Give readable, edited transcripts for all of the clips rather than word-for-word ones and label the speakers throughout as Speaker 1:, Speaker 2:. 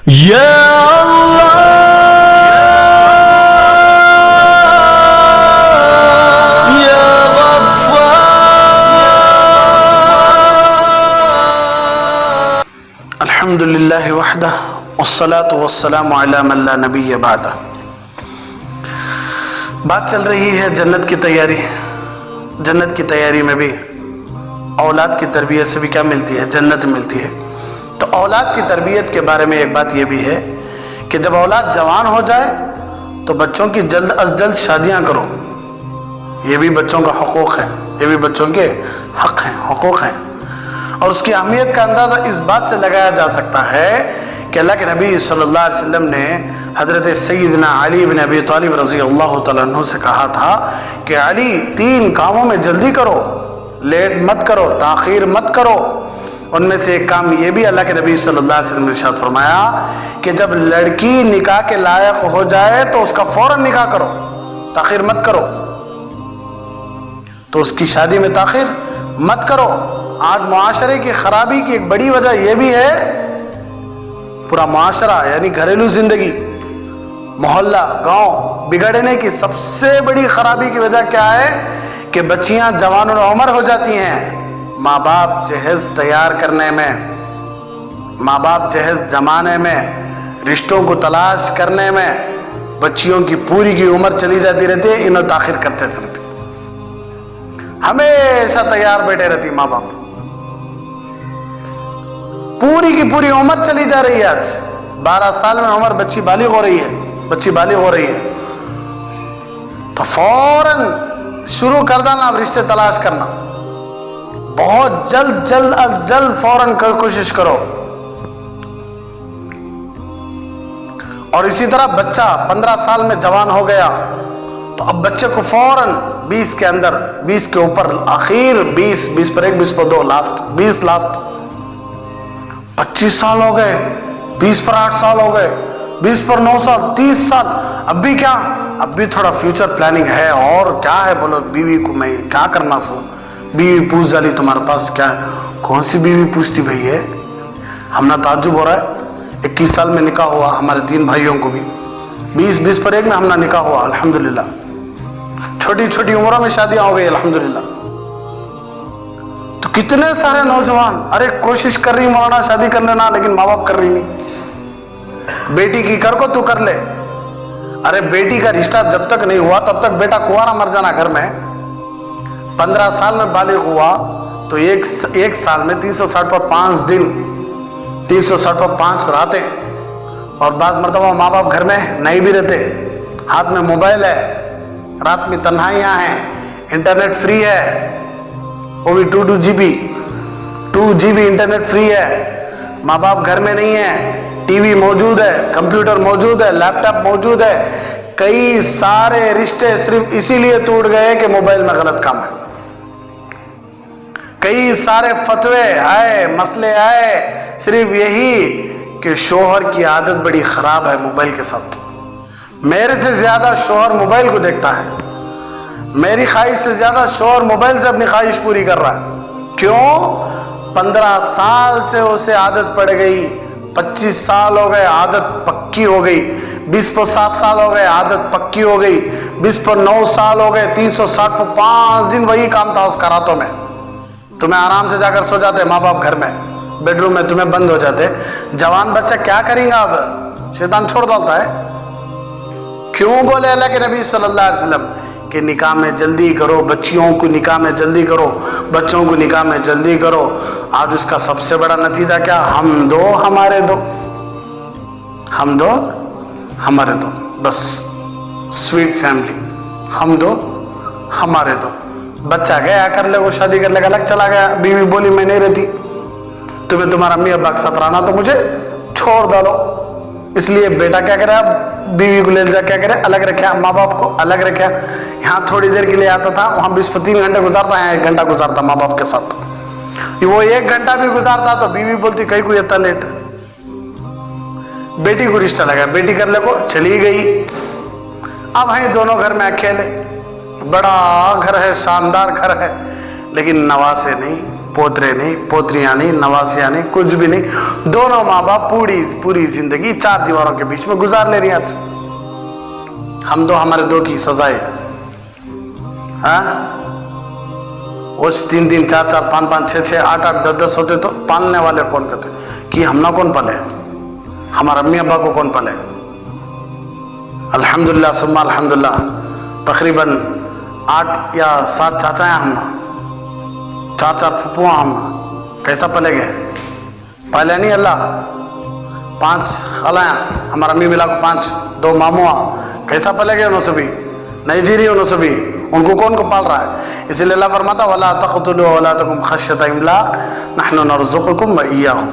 Speaker 1: یا اللہ یا غفار۔
Speaker 2: الحمد للہ وحدہ والصلاة والسلام علی من لا نبی بعدہ۔ بات چل رہی ہے جنت کی تیاری۔ جنت کی تیاری میں بھی اولاد کی تربیت سے بھی کیا ملتی ہے؟ جنت ملتی ہے۔ تو اولاد کی تربیت کے بارے میں ایک بات یہ بھی ہے کہ جب اولاد جوان ہو جائے تو بچوں کی جلد از جلد شادیاں کرو۔ یہ بھی بچوں کا حقوق ہے، یہ بھی بچوں کے حق ہیں، حقوق ہیں۔ اور اس کی اہمیت کا اندازہ اس بات سے لگایا جا سکتا ہے کہ اللہ کے نبی صلی اللہ علیہ وسلم نے حضرت سیدنا علی بن ابی طالب رضی اللہ تعالیٰ عنہ سے کہا تھا کہ علی 3 کاموں میں جلدی کرو، لیٹ مت کرو، تاخیر مت کرو۔ ان میں سے ایک کام یہ بھی اللہ کے نبی صلی اللہ علیہ وسلم نے ارشاد فرمایا کہ جب لڑکی نکاح کے لائق ہو جائے تو اس کا فوراً نکاح کرو، تاخیر مت کرو۔ تو اس کی شادی میں تاخیر مت کرو۔ آج معاشرے کی خرابی کی ایک بڑی وجہ یہ بھی ہے، پورا معاشرہ یعنی گھریلو زندگی، محلہ، گاؤں بگڑنے کی سب سے بڑی خرابی کی وجہ کیا ہے کہ بچیاں جوان العمر ہو جاتی ہیں۔ ماں باپ جہیز تیار کرنے میں، ماں باپ جہیز جمانے میں، رشتوں کو تلاش کرنے میں بچیوں کی پوری کی عمر چلی جاتی رہتی ہے، انہوں تاخیر کرتے رہتے، ہمیشہ تیار بیٹھے رہتی ماں باپ، پوری کی پوری عمر چلی جا رہی ہے۔ آج 12 سال میں عمر بچی بالغ ہو رہی ہے، بچی بالغ ہو رہی ہے تو فوراً شروع کر دینا اب رشتے تلاش کرنا، بہت جلد از جلد فوراً کوشش کرو۔ اور اسی طرح بچہ 15 سال میں جوان ہو گیا تو اب بچے کو فوراً 20 کے اندر، 20 کے اوپر آخر 20 پر 1، 20 پر 2 لاسٹ، 20 لاسٹ، 25 سال ہو گئے، 20 پر 8 سال ہو گئے، 20 پر 9 سال، 30 سال، اب بھی کیا؟ اب بھی تھوڑا فیوچر پلاننگ ہے، اور کیا ہے بولو، بیوی کو میں کیا کرنا سو، بیوی پوچھ ڈالی تمہارے پاس کیا ہے؟ کون سی بیوی پوچھتی بھئی ہے؟ ہم نہ تعجب ہو رہا ہے، 21 سال میں نکاح ہوا ہمارے 3 بھائیوں کو بھی، 20 پر 1 میں ہم نہ نکاح ہوا الحمدللہ، چھوٹی چھوٹی عمروں میں شادیاں ہو گئی الحمدللہ۔ تو کتنے سارے نوجوان ارے کوشش کر رہی مولانا شادی کر لینا، لیکن ماں باپ کر رہی نہیں، بیٹی کی کر کو تو کر لے، ارے بیٹی کا رشتہ جب تک نہیں ہوا تب تک بیٹا کنوارا مر جانا گھر میں۔ 15 سال میں بالغ ہوا تو ایک سال میں 360 پر 5 دن، 360 پر 5 راتیں، اور بعض مرتبہ ماں باپ گھر میں نہیں بھی رہتے، ہاتھ میں موبائل ہے، رات میں تنہائیاں ہیں، انٹرنیٹ فری ہے، وہ بھی 2 جی بی انٹرنیٹ فری ہے، ماں باپ گھر میں نہیں ہے، ٹی وی موجود ہے، کمپیوٹر موجود ہے، لیپ ٹاپ موجود ہے۔ کئی سارے رشتے صرف اسی لیے ٹوٹ گئے کہ موبائل میں غلط کام ہے، کئی سارے فتوے آئے، مسئلے آئے، صرف یہی کہ شوہر کی عادت بڑی خراب ہے موبائل کے ساتھ، میرے سے زیادہ شوہر موبائل کو دیکھتا ہے، میری خواہش سے زیادہ شوہر موبائل سے اپنی خواہش پوری کر رہا ہے۔ کیوں؟ 15 سال سے اسے عادت پڑ گئی، 25 سال ہو گئے عادت پکی ہو گئی، 20 پر 7 سال ہو گئے عادت پکی ہو گئی، 20 پر 9 سال ہو گئے، 360 پر 5 دن وہی کام تھا اس کا راتوں میں۔ تمہیں آرام سے جا کر سو جاتے ماں باپ گھر میں، بیڈ روم میں تمہیں بند ہو جاتے، جوان بچہ کیا کریں گا؟ اب شیطان چھوڑ ڈالتا ہے۔ کیوں بولے اللہ کے نبی صلی اللہ علیہ وسلم کہ نکاح میں جلدی کرو، بچیوں کو نکاح میں جلدی کرو، بچوں کو نکاح میں جلدی کرو۔ آج اس کا سب سے بڑا نتیجہ کیا؟ ہم دو ہمارے دو، ہم دو ہمارے دو، بس سویٹ فیملی، ہم دو ہمارے دو۔ بچہ گیا کر لے، وہ شادی کر لے گا، الگ چلا گیا، بیوی بولی میں نہیں رہتی، تمہیں تمہارا امی ابا کا ساتھ رہنا تو مجھے چھوڑ ڈالو۔ اس لیے بیٹا کیا کرے، اب بیوی کو لے جا کیا کرے، الگ رکھے، ماں باپ کو الگ رکھے۔ یہاں تھوڑی دیر کے لیے آتا تھا، وہاں 3 گھنٹے گزارتا ہے، 1 گھنٹہ گزارتا ماں باپ کے ساتھ۔ وہ 1 گھنٹہ بھی گزارتا تو بیوی بولتی کہیں کوئی اتنا لیٹ، بیٹی کو رشتہ لگا، بیٹی کر لے کو چلی گئی۔ اب ہیں دونوں گھر میں اکیلے، بڑا گھر ہے، شاندار گھر ہے، لیکن نواسے نہیں، पोतरे नहीं, पोतरियां नहीं, नवासियां नहीं, कुछ भी नहीं। दोनों माँ बाप पूरी जिंदगी चार दीवारों के बीच में गुजार ले रही हैं। आज हम दो, हमारे दो की सजाए। हाँ, उस 3 4 4 5 5 6 6 8 8 10 10 होते तो पालने वाले कौन कहते कि हम ना कौन पाले, हमारे अम्मी अब्बा को कौन पाले। अल्हम्दुलिल्लाह सुम्मा अल्हम्दुलिल्लाह, तकरीबन 8 या 7 चाचा हैं हम, 4 4 फुफुआ हम, कैसा पले गए, पहले नहीं अल्लाह। 5 खाला, हमारा अम्मी मिला को 5, 2 मामुआ, कैसा पले गए उनसे भी, नहीं जी रही उनसे भी, उनको कौन को पाल रहा है। इसलिए अल्लाह फरमाता वला तक़तुलू औलादकुम खश्यत इमलाक नहनु नरज़ुकुकुम व इय्याहुम।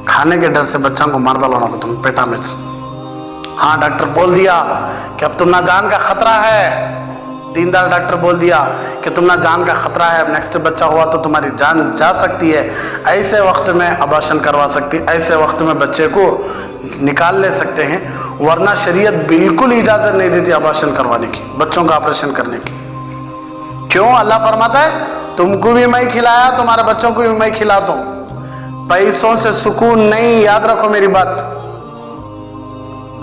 Speaker 2: खाने के डर से बच्चों को मार डालो ना को तुम पेटा में। हाँ, डॉक्टर बोल दिया कि अब तुम ना जान का खतरा है, दीनदार डॉक्टर बोल दिया कि तुम ना जान का खतरा है, अब नेक्स्ट बच्चा हुआ तो तुम्हारी जान जा सकती है, ऐसे वक्त में अबॉर्शन करवा सकती, ऐसे वक्त में बच्चे को निकाल ले सकते हैं, वरना शरीयत बिल्कुल इजाजत नहीं देती अबॉर्शन करवाने की, बच्चों का ऑपरेशन करने की। क्यों? अल्लाह फरमाता है तुमको भी मैं खिलाया, तुम्हारे बच्चों को भी मैं खिलाता हूं। पैसों से सुकून नहीं, याद रखो मेरी बात।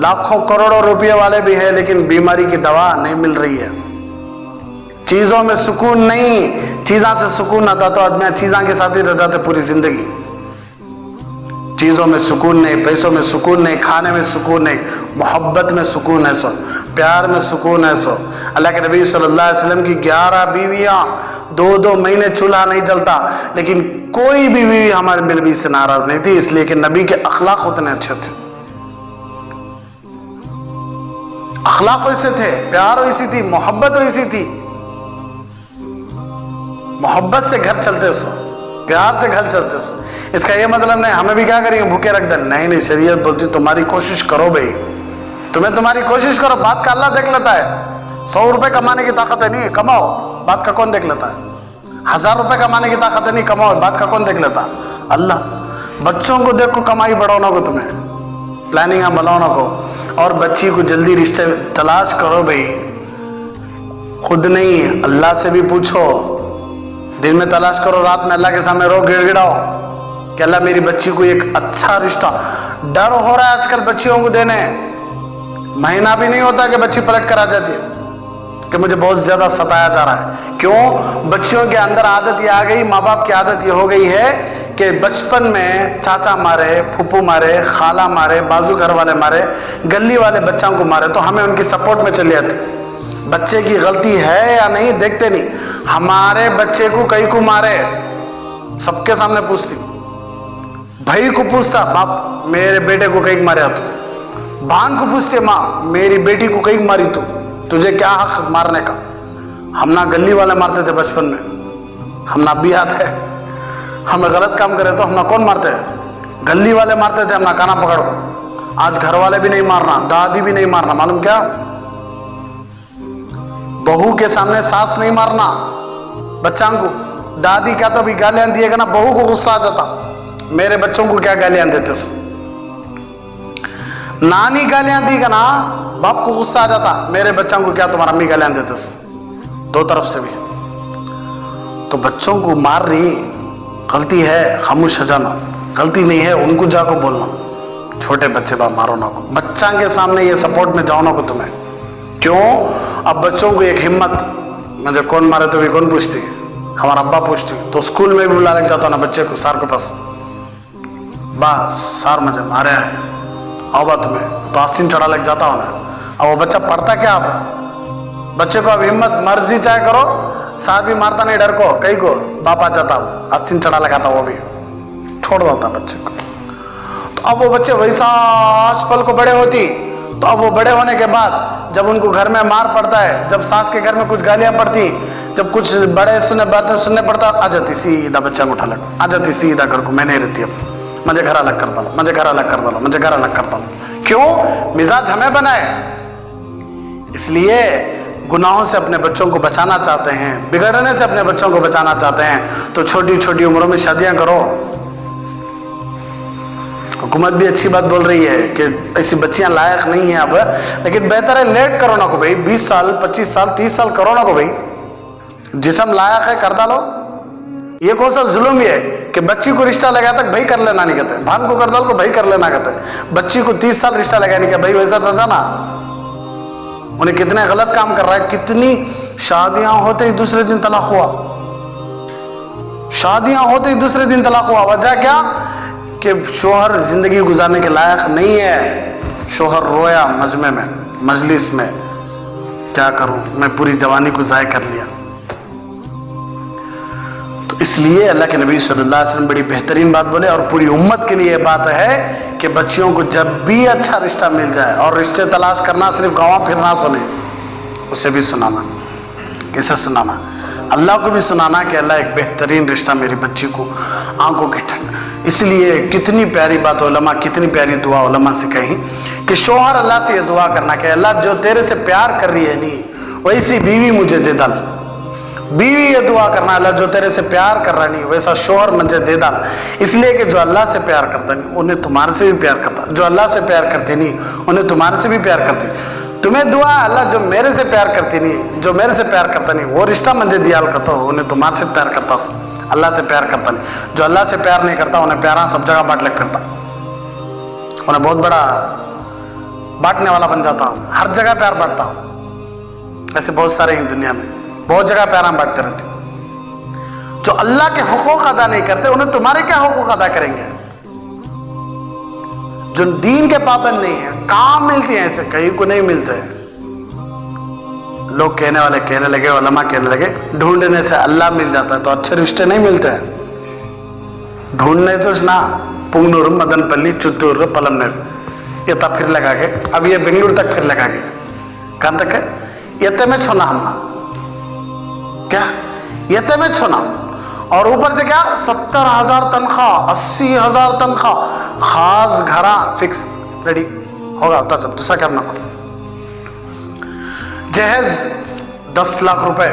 Speaker 2: लाखों करोड़ों रुपए वाले भी है लेकिन बीमारी की दवा नहीं मिल रही है। चीजों में सुकून नहीं, चीजा से सुकून आता तो आदमी चीजा के साथ ही रह जाते पूरी जिंदगी। चीजों में सुकून नहीं, पैसों में सुकून नहीं, खाने में सुकून नहीं, मोहब्बत में सुकून है सो, प्यार में सुकून है सो। अल्लाह के नबी सल्लल्लाहु अलैहि वसल्लम की 11 बीवियां, 2 महीने चूल्हा नहीं जलता, लेकिन कोई भी बीवी हमारे नबी से नाराज नहीं थी, इसलिए कि नबी के अखलाक उतने अच्छे थे, अखलाक वैसे थे, प्यार वैसी थी, मोहब्बत वैसी थी। मोहब्बत से घर चलते सो, प्यार से घर चलते सो। इसका ये मतलब नहीं हमें भी क्या करेंगे भूखे रख दे, नहीं नहीं, शरीयत बोलती तुम्हारी कोशिश करो भाई, तुम्हें तुम्हारी कोशिश करो, बात का अल्लाह देख लेता है। 100 रुपए कमाने की ताकत है नहीं, कमाओ, बात का कौन देख लेता है। 1000 रुपए कमाने की ताकत है नहीं, कमाओ, बात का कौन देख लेता है, अल्लाह। बच्चों को देखो, कमाई बढ़ाना को, तुम्हें प्लानिंग बनाना को, और बच्ची को जल्दी रिश्ते तलाश करो भाई, खुद नहीं अल्लाह से भी पूछो। दिन में तलाश करो, रात में अल्लाह के सामने रो गिड़गिड़ाओ कि अल्लाह मेरी बच्ची को एक अच्छा रिश्ता। डर हो रहा है आजकल बच्चियों को देने, महीना भी नहीं होता कि बच्ची पलट कर आ जाती है कि मुझे बहुत ज्यादा सताया जा रहा है। क्यों? बच्चियों के अंदर आदत ये आ गई, माँ बाप की आदत ये हो गई है कि बचपन में चाचा मारे, फूफू मारे, खाला मारे, बाजू घर वाले मारे, गली वाले बच्चों को मारे तो हमें उनकी सपोर्ट में चली जाती। बच्चे की गलती है या नहीं देखते नहीं, हमारे बच्चे को कई को मारे सबके सामने पूछती, भाई को पूछता बाप मेरे बेटे को कई मारे तू, बहन को पूछते माँ मेरी बेटी को कई मारी तू, तुझे क्या हक मारने का। हम ना गली वाले मारते थे बचपन में, हम ना भी याद है, हमें गलत काम करे तो हम ना कौन मारते हैं, गली वाले मारते थे, हम ना काना पकड़ को। आज घर वाले भी नहीं मारना, दादी भी नहीं मारना, मालूम क्या, बहू के सामने सास नहीं मारना बच्चा को। दादी क्या तो भी गालियां दिएगा ना, बहू को गुस्सा आ जाता, मेरे बच्चों को क्या गालियां देते सो। नानी गालियां दी का ना, बाप को गुस्सा आ जाता, मेरे बच्चों को क्या तुम्हारा अम्मी गालियां देते सो। दो तरफ से भी तो बच्चों को मार रही, गलती है खामोश हो जाना, गलती नहीं है उनको जाको बोलना, छोटे बच्चे बाप मारो ना को, बच्चा के सामने ये सपोर्ट में जाओ ना को तुम्हें। क्यों? अब बच्चों को एक हिम्मत, मुझे कौन मारे तो भी कौन पूछती है, हमारा अब्बा पूछती, तो स्कूल में भी बुला लग जाता ना बच्चे को सार के पास, बस सार मुझे मारे है आओ बात तुम्हें, तो आस्तीन चढ़ा लग जाता हो ना। अब वो बच्चा पढ़ता क्या, अब बच्चे को अब हिम्मत मर्जी चाहे करो, सार भी मारता नहीं डर को, कई को बाप आ जाता, आस्तीन चढ़ा लगाता, वो भी छोड़ डालता बच्चे को। तो अब वो बच्चे वैसा आज पल को बड़े होती, तो अब वो बड़े होने के बाद जब उनको घर में मार पड़ता है, जब सास के घर में कुछ गालियां पड़ती, जब कुछ बड़े सुने बातें सुनने पड़ता, आ जाती सीधा बच्चा को उठा लग, आ जाती सीधा घर को, मैं नहीं रहती अब, मुझे घर अलग कर डालो, मुझे घर अलग कर डालो, मुझे घर अलग कर डालो। क्यों? मिजाज हमें बनाए, इसलिए गुनाहों से अपने बच्चों को बचाना चाहते हैं, बिगड़ने से अपने बच्चों को बचाना चाहते हैं, तो छोटी छोटी उम्रों में शादियां करो। हुकूमत भी अच्छी बात बोल रही है कि ऐसी बच्चियां लायक नहीं है अब, लेकिन बेहतर है लेट करो ना को भाई, 20 साल 25 साल 30 साल करो ना को भाई, जिसम लायक है कर डालो, ये कौन सा जुल्म ये है कि बच्ची को रिश्ता लगा तक भाई कर लेना नहीं कहते, भान को कर डाल को भाई कर लेना कहते, बच्ची को 30 साल रिश्ता लगा नहीं, क्या भाई वैसा रजाना? उन्हें कितने गलत काम कर रहा है। कितनी शादियां होते ही दूसरे दिन तलाक हुआ, शादियां होते ही दूसरे दिन तलाक हुआ। वजह क्या? कि शोहर जिंदगी गुजारने के लायक नहीं है। शोहर रोया मजमे में, मजलिस में, क्या करूं मैं पूरी जवानी को ज़ाय कर लिया। तो इसलिए अल्लाह के नबी सल्लल्लाहु अलैहि वसल्लम बड़ी बेहतरीन बात बोले, और पूरी उम्मत के लिए बात है कि बच्चियों को जब भी अच्छा रिश्ता मिल जाए, और रिश्ते तलाश करना सिर्फ गाँव फिरना सुने, उसे भी सुनाना। किसे सुनाना? अल्लाह को भी सुनाना कि अल्लाह एक बेहतरीन रिश्ता मेरी बच्ची को आंखों के ठंड। इसलिए कितनी प्यारी बात उलमा, कितनी प्यारी दुआ उलमा से कही कि शोहर अल्लाह से ये दुआ करना कि अल्लाह जो तेरे से प्यार कर रही है नहीं, वैसी बीवी मुझे दे डाल। बीवी ये दुआ करना, अल्लाह जो तेरे से प्यार कर रहा नहीं वैसा शोहर मुझे दे डाल। इसलिए कि जो अल्लाह से प्यार करता नहीं उन्हें तुम्हारे से भी प्यार करता, जो अल्लाह से प्यार करते नहीं उन्हें तुम्हारे से भी प्यार करती। तुम्हें दुआ अल्लाह जो मेरे से प्यार करती नहीं, जो मेरे से प्यार करता नहीं वो रिश्ता मुझे दियाल करता हो, उन्हें तुम्हारे से प्यार करता, अल्लाह से प्यार करता नहीं। जो अल्लाह से प्यार नहीं करता उन्हें प्यारा सब जगह बांट लग करता, उन्हें बहुत बड़ा बांटने वाला बन जाता हूँ, हर जगह प्यार बांटता हूँ। ऐसे बहुत सारे हैं दुनिया में, बहुत जगह प्यार हम बांटते रहते। जो अल्लाह के हुकूक अदा नहीं करते उन्हें तुम्हारे क्या हुकूक अदा करेंगे? जो दीन के पाबंद नहीं है, काम मिलती है ऐसे कहीं को नहीं मिलते हैं। लोग कहने वाले कहने लगे, उलमा कहने लगे ढूंढने से अल्लाह मिल जाता है, तो अच्छे रिश्ते नहीं मिलते हैं। ढूंढने तो ना पुंगनूर, मदनपल्ली, चित्तूर, पलमनेर, ये तब फिर लगा के, अब ये बेंगलुरु तक फिर लगा के, कहां तक है? ये में छोना हमना क्या, ये में छोना, और ऊपर से क्या 70,000 तनख्वाह, 80,000 तनख्वाह, खास घरा फिक्स रेडी होगा होता। जब दूसरा करना को जहेज 10 लाख रुपए,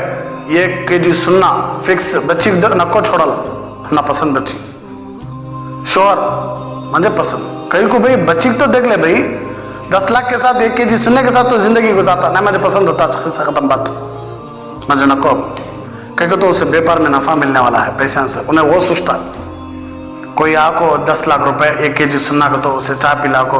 Speaker 2: 1 केजी सुन्ना फिक्स, बच्ची नको छोड़ा ना पसंद, बच्ची शोहर मुझे पसंद, कहीं को भाई बच्ची तो देख ले भाई, 10 लाख के साथ 1 केजी सुनने के साथ तो जिंदगी गुजारता ना, मुझे पसंद होता, खत्म बात, मुझे नको। क्योंकि तो उसे व्यापार में नफा मिलने वाला है पैसे से, उन्हें वो सोचता। कोई आको 10 लाख रुपए 1 केजी सुनना को, तो उसे चाय पिला को,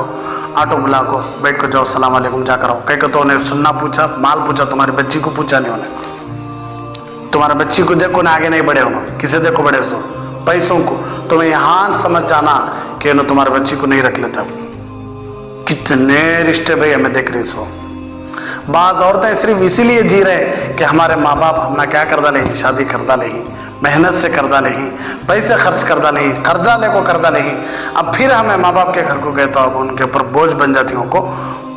Speaker 2: ऑटो बुला को, बैठ को जाओ सलाम वालेकुम जा करो। कहीं तो उन्हें सुनना पूछा, माल पूछा, तुम्हारी बच्ची को पूछा नहीं उन्हें। तुम्हारा बच्ची को देखो ना आगे नहीं बढ़े, उन्होंने किसे देखो बड़े सो पैसों को, तुम्हें यहाँ समझ जाना कि उन्हें तुम्हारे बच्ची को नहीं रख लेता। कितने रिश्ते भाई हमें देख रही सो। बाज औरतें सिर्फ इसीलिए जी रहे कि हमारे माँ बाप हमने क्या कर डाले, शादी कर डाले, मेहनत से कर डाले, पैसे खर्च कर डाले, कर्जा ले को कर डाले, अब फिर हमें माँ बाप के घर को गए तो अब उनके ऊपर बोझ बन जाती को,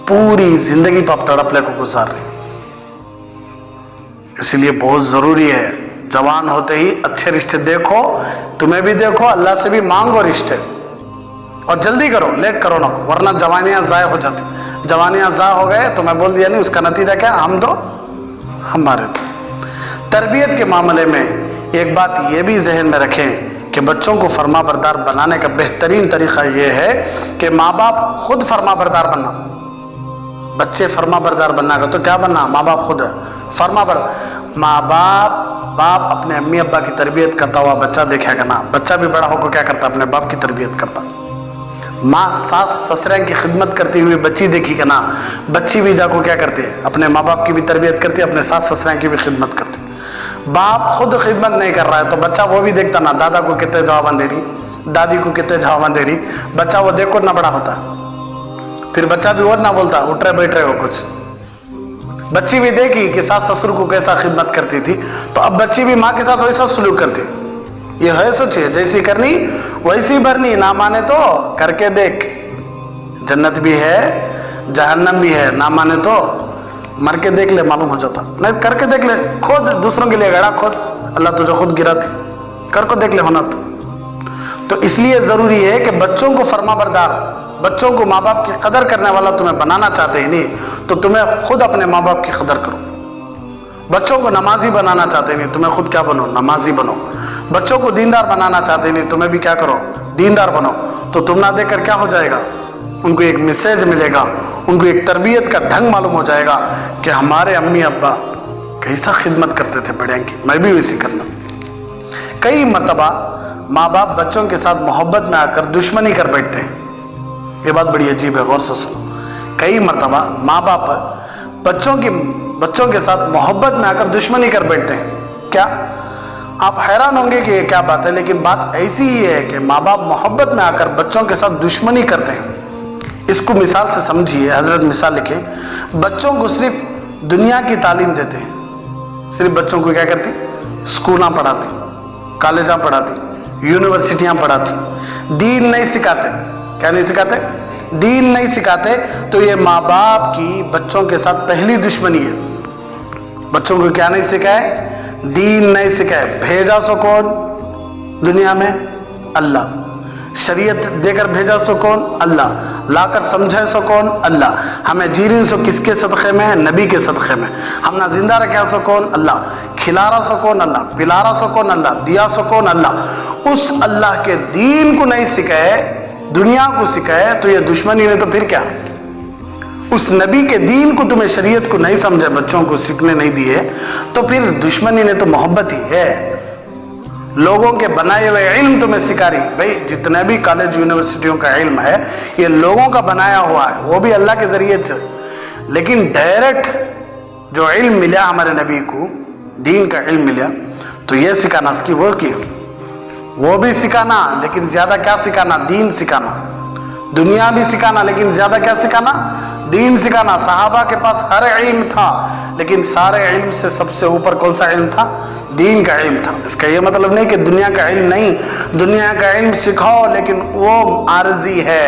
Speaker 2: पूरी जिंदगी पर तड़पले को गुजार रहे। इसलिए बहुत जरूरी है जवान होते ही अच्छे रिश्ते देखो, तुम्हें भी देखो, अल्लाह से भी मांगो रिश्ते, और जल्दी करो, लेट करो ना, वरना जवानियां जाया हो जाती। जवानियां ज़ा हो गए तो मैं बोल दिया नहीं, उसका नतीजा क्या? हम दो हमारे दो। तरबियत के मामले में एक बात ये भी जहन में रखें कि बच्चों को फर्मा बरदार बनाने का बेहतरीन तरीका ये है कि माँ बाप खुद फर्मा बरदार बनना। बच्चे फर्मा बरदार बनना का तो क्या बनना? माँ बाप खुद फर्मा बरदार। माँ बाप अपने अम्मी अब्बा की तरबियत करता हुआ बच्चा देखा करना। बच्चा भी बड़ा होकर क्या करता? अपने बाप की तरबियत करता। माँ सास ससुरा की खिदमत करती हुई बच्ची देखी का ना, बच्ची भी जाको क्या करती है? अपने माँ बाप की भी तरबियत करती है, अपने सास ससुरा की भी खिदमत करती है। बाप खुद खिदमत नहीं कर रहा है तो बच्चा वो भी देखता ना, दादा को कितने जवाब दे रही, दादी को कितने जवाब दे रही, बच्चा वो देखो ना बड़ा होता। फिर बच्चा भी और ना बोलता, उठ रहे बैठ रहे हो कुछ। बच्ची भी देखी कि सास ससुर को कैसा खिदमत करती थी, तो अब बच्ची भी माँ के साथ वैसा सलूक करती। ये है सोचिए, जैसी करनी वैसी भरनी, ना माने तो करके देख, जन्नत भी है जहन्नम भी है, ना माने तो मर के देख ले, मालूम हो जाता। नहीं करके देख ले, खुद दूसरों के लिए गड़ा खुद, अल्लाह तुझे खुद गिराती, कर को देख ले होना तो इसलिए जरूरी है कि बच्चों को फर्मा बरदार, बच्चों को माँ बाप की कदर करने वाला तुम्हें बनाना चाहते ही नहीं तो तुम्हें खुद अपने माँ बाप की कदर करो। बच्चों को नमाजी बनाना चाहते नहीं, तुम्हें खुद क्या बनो? नमाजी बनो। बच्चों को दीनदार बनाना चाहते नहीं, तुम्हें भी क्या करो? दीनदार बनो। तो तुम ना देखकर क्या हो जाएगा? उनको एक मैसेज मिलेगा, उनको एक तरबियत का ढंग मालूम हो जाएगा कि हमारे अम्मी अब्बा कैसा खिदमत करते थे बड़े की, मैं भी वैसी करना। कई मरतबा माँ बाप बच्चों के साथ मोहब्बत में आकर दुश्मनी कर बैठते हैं। ये बात बड़ी अजीब है, गौर से सुनो। कई मरतबा माँ बाप बच्चों के साथ मोहब्बत में आकर दुश्मनी कर बैठते हैं। क्या आप हैरान होंगे कि ये क्या बात है, लेकिन बात ऐसी ही है कि माँ बाप मोहब्बत में आकर बच्चों के साथ दुश्मनी करते हैं। इसको मिसाल से समझिए। हजरत मिसाल लिखे, बच्चों को सिर्फ दुनिया की तालीम देते हैं। सिर्फ बच्चों को क्या करती? स्कूलां पढ़ाती, कॉलेजां पढ़ाती, यूनिवर्सिटियां पढ़ाती, दीन नहीं सिखाते। क्या नहीं सिखाते? दीन नहीं सिखाते। तो ये माँ बाप की बच्चों के साथ पहली दुश्मनी है। बच्चों को क्या नहीं सिखाए? दीन नहीं सिखाए। भेजा सो कौन दुनिया में? अल्लाह। शरीयत देकर भेजा सो कौन? अल्लाह। लाकर समझे सो कौन? अल्लाह। हमें जी रही सो किसके सदक़े में? नबी के सदक़े में। हमने जिंदा रखा सो कौन? अल्लाह। खिलारा सो कौन? अल्लाह। पिलारा सो कौन? अल्लाह। दिया सो कौन? अल्लाह। उस अल्लाह के दीन को नहीं सिखाए, दुनिया को सिखाए, तो ये दुश्मनी ने तो फिर क्या? उस नबी के दीन को, तुम्हें शरीयत को नहीं समझे, बच्चों को सीखने नहीं दिए, तो फिर दुश्मनी ने तो मोहब्बत ही है। लोगों के बनाए हुए इल्म तुम्हें सिखा रही। भाई जितने भी कॉलेज यूनिवर्सिटियों का इल्म है, ये लोगों का बनाया हुआ है, वो भी अल्लाह के जरिए से। लेकिन डायरेक्ट जो इल्म मिला हमारे नबी को, दीन का इल्म मिला, तो ये सिखाना इसकी वो भी सिखाना, लेकिन ज्यादा क्या सिखाना? दीन सिखाना। दुनिया भी सिखाना, लेकिन ज्यादा क्या सिखाना? दीन सिखाना। सहाबा के पास हर इल्म था, लेकिन सारे इल्म से सबसे ऊपर कौन सा इल्म था? दीन का इल्म था। इसका ये मतलब नहीं कि दुनिया का इल्म नहीं, दुनिया का इल्म सिखाओ, लेकिन वो आरजी है।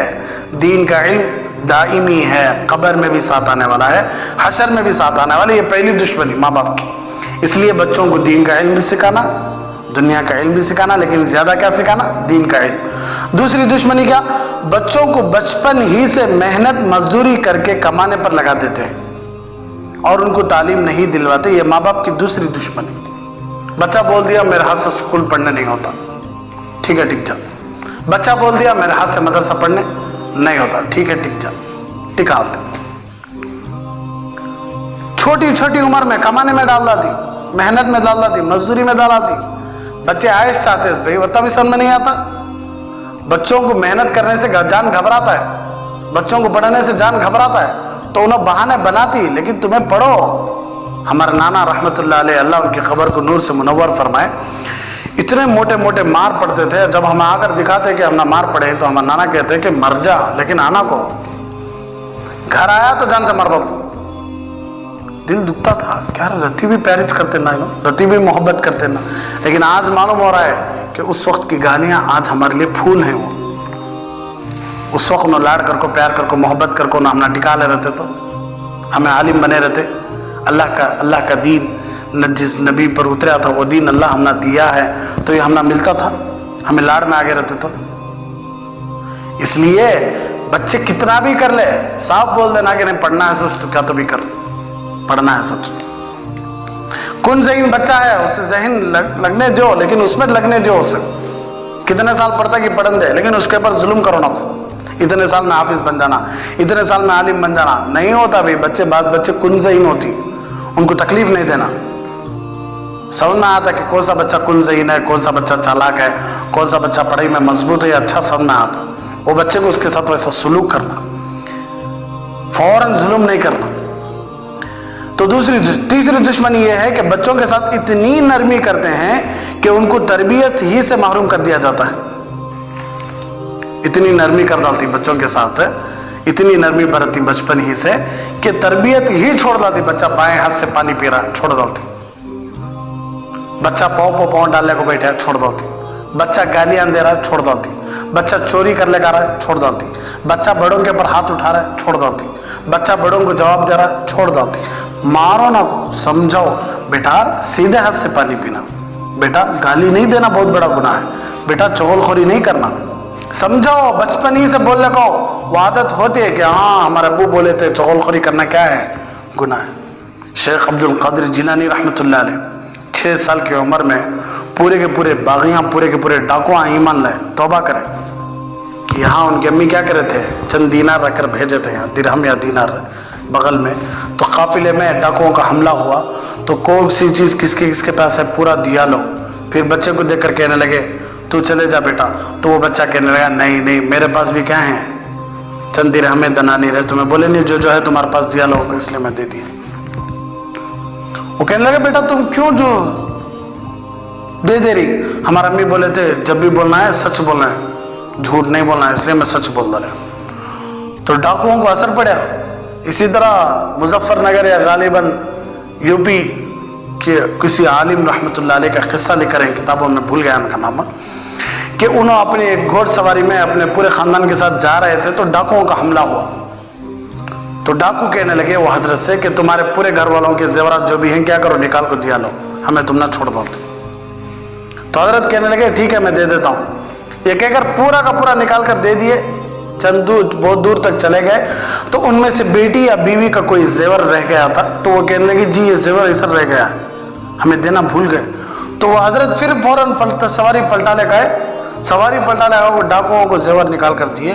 Speaker 2: दीन का इल्म दाइमी है, कब्र में भी साथ आने वाला है, हशर में भी साथ आने वाला है। ये पहली दुश्मनी माँ बाप की। इसलिए बच्चों को दीन का इल्म भी सिखाना, दुनिया का इल्म भी सिखाना, लेकिन ज्यादा क्या सिखाना? दीन का इल्म। दूसरी दुश्मनी क्या? बच्चों को बचपन ही से मेहनत मजदूरी करके कमाने पर लगा देते हैं और उनको तालीम नहीं दिलवाते। ये माँ बाप की दूसरी दुश्मनी। बच्चा बोल दिया मेरे हाथ से स्कूल पढ़ने नहीं होता, ठीक है टिक जा। बच्चा बोल दिया मेरे हाथ से मदरसा पढ़ने नहीं होता, ठीक है टिक जा, टिका हालते। छोटी छोटी उम्र में कमाने में डाल दी, मेहनत में डाल दी, मजदूरी में डाल दी। बच्चे आयश चाहते हैं भाई, वो तभी समझ में नहीं आता। बच्चों को मेहनत करने से जान घबराता है, बच्चों को पढ़ने से जान घबराता है, तो उन्हें बहाने बनाती। लेकिन तुम्हें पढ़ो। हमारे नाना रहमतुल्लाह अलैह, अल्लाह उनकी खबर को नूर से मुनव्वर फरमाए, इतने मोटे मोटे मार पड़ते थे। जब हम आकर दिखाते कि हमने मार पड़े, तो हमारे नाना कहते कि मर जा, लेकिन आना को घर आया तो जान से मर दो। दिल दुखता था, क्या रति भी पैरिज करते ना, रति भी मोहब्बत करते ना। लेकिन आज मालूम हो रहा है कि उस वक्त की गालियां आज हमारे लिए फूल हैं। वो उस वक्त न लाड करको, प्यार करको, मोहब्बत करको ना हमने टिका ले रहते, तो हमें आलिम बने रहते। अल्लाह का दीन न जिस नबी पर उतरा था, वो दीन अल्लाह हमने दिया है, तो ये हमने मिलता था, हमें लाड में आगे रहते। तो इसलिए बच्चे कितना भी कर ले, साफ बोल देना कि नहीं पढ़ना है सोच, तो क्या तो भी कर, पढ़ना है सोच। कौन ज़हीन बच्चा है, उसे ज़हन लगने दो, लेकिन उसमें लगने दो उसे। कितने साल पढ़ता कि पढ़न दे, लेकिन उसके ऊपर जुल्म करो ना। इतने साल में हाफिज बन जाना, इतने साल में आलिम बन जाना नहीं होता भाई। बात बच्चे कुन ज़हीन होती, उनको तकलीफ नहीं देना। समझ में आता कि कौन सा बच्चा कुन ज़हीन है, कौन सा बच्चा चालाक है, कौन सा बच्चा पढ़ाई में मजबूत है, अच्छा समझ में आता। वो बच्चे को उसके साथ वैसा सुलूक करना, फौरन जुल्म नहीं करना। तो तीसरी दुश्मनी ये है कि बच्चों के साथ इतनी नरमी करते हैं कि उनको तरबियत ही से महरूम कर दिया जाता है। इतनी नरमी कर डालती बच्चों के साथ, इतनी नरमी बरतती बचपन ही से कि तरबियत ही छोड़ डालती। बच्चा बाएं हाथ से पानी पी रहा है, छोड़ डालती। बच्चा पाँव डालने को बैठा है, छोड़ डालती। बच्चा गालियां दे रहा है, छोड़ डालती। बच्चा चोरी कर ले रहा है, छोड़ डालती। बच्चा बड़ों के ऊपर हाथ उठा रहा है, छोड़ डालती। बच्चा बड़ों को जवाब दे रहा है, छोड़ डालती। मारो ना को, समझाओ बेटा सीधे हाथ से पानी पीना, बेटा गाली नहीं देना बहुत बड़ा गुनाह है, बेटा चुगलखोरी नहीं करना, समझाओ। बचपन ही से बोलने को वो आदत होती है कि हाँ हमारे अब्बू बोले थे चुगलखोरी करना क्या है, गुनाह है। शेख अब्दुल कादिर जिलानी रहमतुल्लाह अलैह 6 साल की उम्र में पूरे के पूरे बागियां, पूरे के पूरे डाकुआ ईमान लाए, तौबा करें। यहाँ उनकी अम्मी क्या करे थे, चंद दीनार रखकर भेजे थे, यहाँ दिरहम या दीनार बगल में। तो काफिले में डाकुओं का हमला हुआ, तो कौन सी चीज़ किसके किसके पास है, पूरा दिया लो, फिर बच्चे को देखकर कहने लगे तू चले जा बेटा। तो वो बच्चा कहने लगा नहीं नहीं, मेरे पास भी क्या है, चंद दिरहमें दनानी रहे। तुम्हें बोले नहीं जो है तुम्हारे पास दिया लोगों को, इसलिए मैं दे दिया। वो कहने लगे बेटा तुम क्यों जो दे रही। हमारे अम्मी बोले थे जब भी बोलना है सच बोलना है, झूठ नहीं बोलना है, इसलिए मैं सच बोल रहा। तो डाकुओं को असर पड़ा। इसी तरह मुजफ्फरनगर या गालिबन यूपी के किसी आलिम रहमतुल्लाह अलैह का किस्सा लिखकर है किताबों में, भूल गया उनका नाम, कि उन्होंने अपनी एक घोड़सवारी में अपने पूरे खानदान के साथ जा रहे थे तो डाकुओं का हमला हुआ। तो डाकू कहने लगे वो हजरत से कि तुम्हारे पूरे घर वालों के जेवरात जो भी हैं क्या करो, निकाल को दिया लो, हमें तुम ना छोड़ दो। तो हजरत कहने लगे ठीक है मैं दे देता हूँ। ये कहकर पूरा का पूरा निकाल कर दे दिए। चंद बहुत दूर तक चले गए तो उनमें से बेटी या बीवी का कोई जेवर रह गया था। तो वो कहने लगे जी ये जेवर इधर रह गया है, हमें देना भूल गए। तो वो हजरत फिर फौरन सवारी पलटाने गए। सवारी पलटाने गए, वो डाकुओं को जेवर निकाल कर दिए।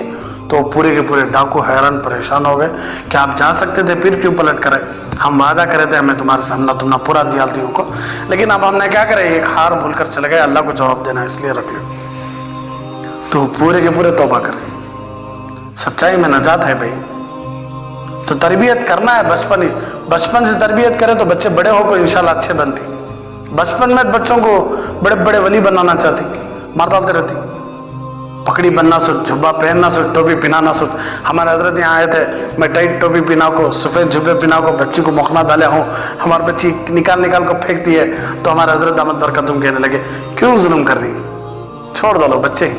Speaker 2: तो पूरे के पूरे डाकू हैरान परेशान हो गए कि आप जा सकते थे फिर क्यों पलट करे, हम वादा करे थे हमें तुम्हारे सामना तुमना पूरा दिया को, लेकिन अब हमने क्या करे, एक हार भूल कर चले गए, अल्लाह को जवाब देना इसलिए रख लो। तो पूरे के पूरे तौबा करें, सच्चाई में नजात है भाई। तो तरबियत करना है बचपन से तरबियत करें तो बच्चे बड़े होकर इंशाल्लाह अच्छे बनते। बचपन में बच्चों को बड़े बड़े वली बनाना चाहती, मार डालते रहती, पकड़ी बनना सुट, जुब्बा पहनना सुट, टोपी पहनाना सुट। हमारे हजरत यहाँ आए थे, मैं टाइट टोपी पहना को, सफ़ेद जुब्बे पहना को, बच्ची को मोखना डाले हूँ, हमारी बच्ची निकाल को फेंक दी है। तो हमारे हजरत अहमद बरकतुम कहने लगे क्यों जुल्म कर रही है, छोड़ दो बच्चे।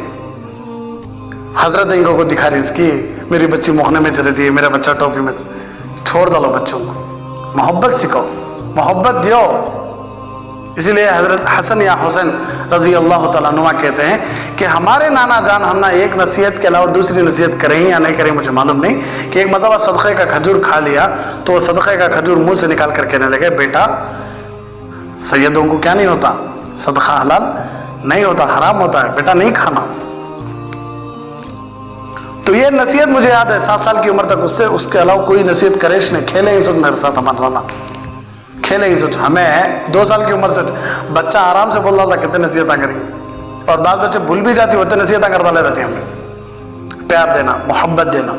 Speaker 2: हजरत इनको को दिखा रही इसकी मेरी बच्ची मोखने में चली थी, मेरा बच्चा टोपी में, छोड़ दो बच्चों को, मोहब्बत सिखाओ, मोहब्बत दियो। इसीलिए हजरत हसन या हुसैन रजी अल्लाह तआला अन्हुमा कहते हैं कि हमारे नाना जान हम ना एक नसीहत के अलावा दूसरी नसीहत करें या नहीं करें मुझे मालूम नहीं, कि एक मतलब सदक़े का खजूर खा लिया तो वो सदक़े का खजूर मुंह से निकाल कर कहने लगे बेटा सैयदों को क्या नहीं होता, सदक़ा हलाल नहीं होता, हराम होता है, बेटा नहीं खाना। तो ये नसीहत मुझे याद है 7 साल की उम्र तक, उससे उसके अलावा कोई नसीहत करेश नहीं। खेले ही सोच मेरे साथ हमारा नाना, खेले ही सोच। हमें 2 साल की उम्र से बच्चा आराम से बोल रहा था कितने नसीहतें करी, और बाद बच्चे भूल भी जाती होते नसीहतें करता ले रहती हमें, प्यार देना, मोहब्बत देना।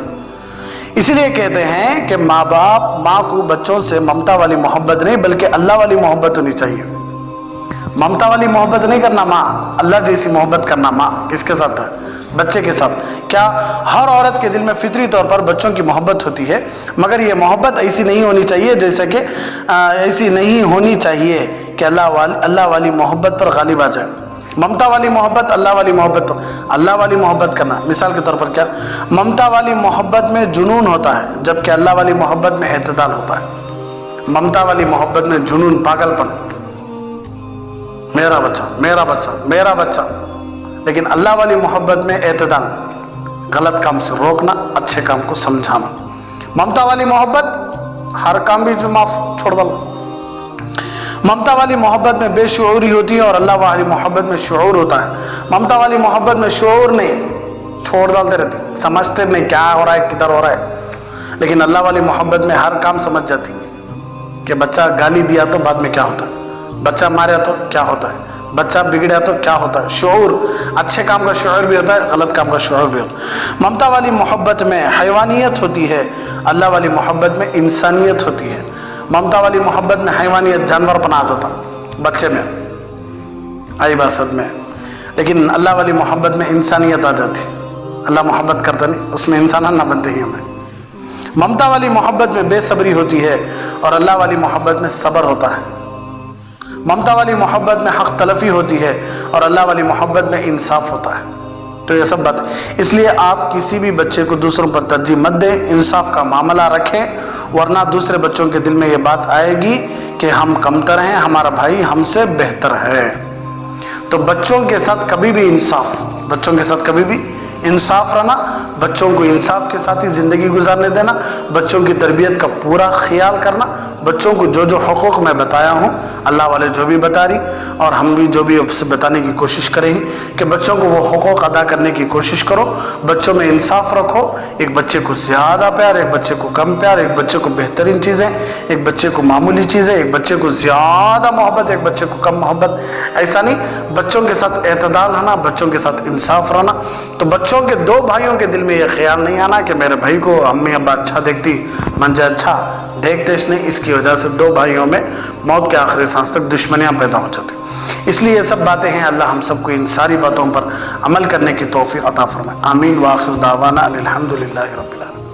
Speaker 2: इसीलिए कहते हैं कि माँ बाप माँ को बच्चों से ममता वाली मोहब्बत नहीं बल्कि अल्लाह वाली मोहब्बत होनी चाहिए। ममता वाली मोहब्बत नहीं करना माँ, अल्लाह जैसी मोहब्बत करना माँ। किसके साथ है, बच्चे के साथ। क्या हर औरत के दिल में फितरी तौर पर बच्चों की मोहब्बत होती है, मगर ये मोहब्बत ऐसी नहीं होनी चाहिए जैसे कि ऐसी नहीं होनी चाहिए कि अल्लाह वाली मोहब्बत पर गालिब आ जाए। ममता वाली मोहब्बत अल्लाह वाली मोहब्बत पर, अल्लाह वाली मोहब्बत करना। मिसाल के तौर पर क्या, ममता वाली मोहब्बत में जुनून होता है जबकि अल्लाह वाली मोहब्बत में एतदाल होता है। ममता वाली मोहब्बत में जुनून, पागलपन, मेरा बच्चा मेरा बच्चा मेरा बच्चा, लेकिन अल्लाह वाली मोहब्बत में एतदाल, गलत काम से रोकना, अच्छे काम को समझाना। ममता वाली मोहब्बत हर काम भी जो माफ छोड़ दो। ममता वाली मोहब्बत में बेशऊरी होती है और अल्लाह वाली मोहब्बत में शऊर होता है। ममता वाली मोहब्बत में शऊर नहीं, छोड़ डालते रहते, समझते नहीं क्या हो रहा है किधर हो रहा है। लेकिन अल्लाह वाली मोहब्बत में हर काम समझ जाती कि बच्चा गाली दिया तो बाद में क्या होता है, बच्चा मारा तो क्या होता है, बच्चा बिगड़ा तो क्या होता है। शऊर, अच्छे काम का शऊर भी होता है, गलत काम का शऊर भी होता है। ममता वाली मोहब्बत में हैवानियत होती है, अल्लाह वाली मोहब्बत में इंसानियत होती है। ममता वाली मोहब्बत में हैवानियत, जानवर पना आ जाता बच्चे में, आई बात सब में, लेकिन अल्लाह वाली मोहब्बत में इंसानियत आ जाती। अल्लाह मोहब्बत करता नहीं, उसमें इंसान ना बनते ही हमें। ममता वाली मोहब्बत में बेसब्री होती है और अल्लाह वाली मोहब्बत में सब्र होता है। ममता वाली मोहब्बत में हक तलफी होती है और अल्लाह वाली मोहब्बत में इंसाफ होता है। तो ये सब बात, इसलिए आप किसी भी बच्चे को दूसरों पर तरजीह मत दें, इंसाफ का मामला रखें, वरना दूसरे बच्चों के दिल में ये बात आएगी कि हम कमतर हैं, हमारा भाई हमसे बेहतर है। तो बच्चों के साथ कभी भी इंसाफ, बच्चों के साथ कभी भी इंसाफ रहना, बच्चों को इंसाफ के साथ ही ज़िंदगी गुजारने देना, बच्चों की तरबियत का पूरा ख्याल करना, बच्चों को जो जो हुकूक मैं बताया हूँ, अल्लाह वाले जो भी बता रही और हम भी जो भी उससे बताने की कोशिश करेंगे कि बच्चों को वो हुकूक अदा करने की कोशिश करो, बच्चों में इंसाफ रखो। एक बच्चे को ज़्यादा प्यार, एक बच्चे को कम प्यार, एक बच्चे को बेहतरीन चीज़ें, एक बच्चे को मामूली चीज़ें, एक बच्चे को ज़्यादा मोहब्बत, एक बच्चे को कम मोहब्बत, ऐसा नहीं। बच्चों के साथ एतदाल रहना, बच्चों के साथ इंसाफ रहना। तो बच्चों के दो भाइयों के दिल में ये ख्याल नहीं आना कि मेरे भाई को अम्मी अब्बा अच्छा देखती, मंजे अच्छा देखते नहीं, इसकी वजह से दो भाइयों में मौत के आखिरी सांस तक दुश्मनियाँ पैदा हो जाती। इसलिए ये सब बातें हैं, अल्लाह हम सबको इन सारी बातों पर अमल करने की तौफीक अता फरमाए। आमीन। व आखिर दावाना अनिल हम्दुलिल्लाहि रब्बिल आलमीन।